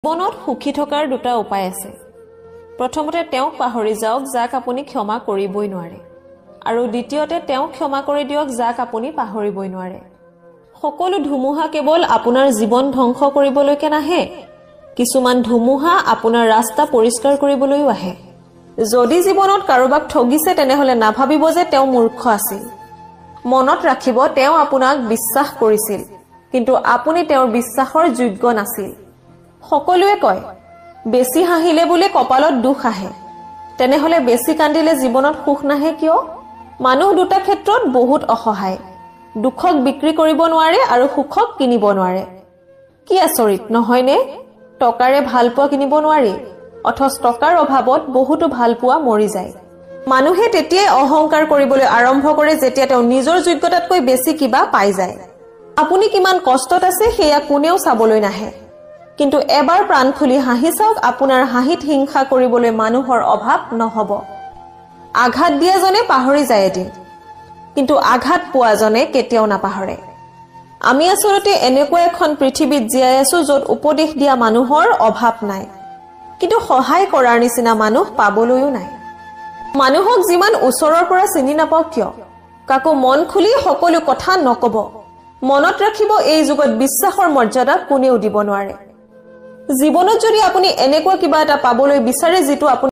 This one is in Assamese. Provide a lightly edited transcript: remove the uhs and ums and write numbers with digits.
জীৱনত সুখী থকাৰ দুটা উপায় আছে। প্ৰথমতে তেওঁক পাহৰি যাওক যাক আপুনি ক্ষমা কৰিবই নোৱাৰে, আৰু দ্বিতীয়তে তেওঁক ক্ষমা কৰি দিয়ক যাক আপুনি পাহৰিবই নোৱাৰে। সকলো ধুমুহা কেৱল আপোনাৰ জীৱন ধ্বংস কৰিবলৈকে নাহে, কিছুমান ধুমুহা আপোনাৰ ৰাস্তা পৰিষ্কাৰ কৰিবলৈও আহে। যদি জীৱনত কাৰোবাক ঠগিছে তেনেহলে নাভাবিব যে তেওঁ মূৰ্খ আছিল। মনত ৰাখিব তেওঁ আপোনাক বিশ্বাস কৰিছিল, কিন্তু আপুনি তেওঁৰ বিশ্বাসৰ যোগ্য নাছিল। সকলোৱে কয় বেছি হাঁহিলে বোলে কপালত দুখ আহে, তেনেহলে বেছি কান্দিলে জীৱনত সুখ নাহে কিয়? মানুহ দুটা ক্ষেত্ৰত বহুত অসহায়, দুখক বিক্ৰী কৰিব নোৱাৰে আৰু সুখক কিনিব নোৱাৰে। কি আচৰিত নহয়নে? টকাৰে ভাল পোৱা কিনিব নোৱাৰি, অথচ টকাৰ অভাৱত বহুতো ভাল পোৱা মৰি যায়। মানুহে তেতিয়াই অহংকাৰ কৰিবলৈ আৰম্ভ কৰে যেতিয়া তেওঁ নিজৰ যোগ্যতাতকৈ বেছি কিবা পাই যায়। আপুনি কিমান কষ্টত আছে সেয়া কোনেও চাবলৈ নাহে, কিন্তু এবাৰ প্ৰাণ খুলি হাঁহি চাওক, আপোনাৰ হাঁহিত হিংসা কৰিবলৈ মানুহৰ অভাৱ নহব। আঘাত দিয়াজনে পাহৰি যায় এদিন, কিন্তু আঘাত পোৱাজনে কেতিয়াও নাপাহৰে। আমি আচলতে এনেকুৱা এখন পৃথিৱীত জীয়াই আছো য'ত উপদেশ দিয়া মানুহৰ অভাৱ নাই, কিন্তু সহায় কৰাৰ নিচিনা মানুহ পাবলৈও নাই। মানুহক যিমান ওচৰৰ পৰা চিনি নাপাওক কিয়, কাকো মন খুলি সকলো কথা নকব। মনত ৰাখিব এই যুগত বিশ্বাসৰ মৰ্যাদা কোনেও দিব নোৱাৰে। জীৱনত যদি আপুনি এনেকুৱা কিবা এটা পাবলৈ বিচাৰে যিটো আপুনি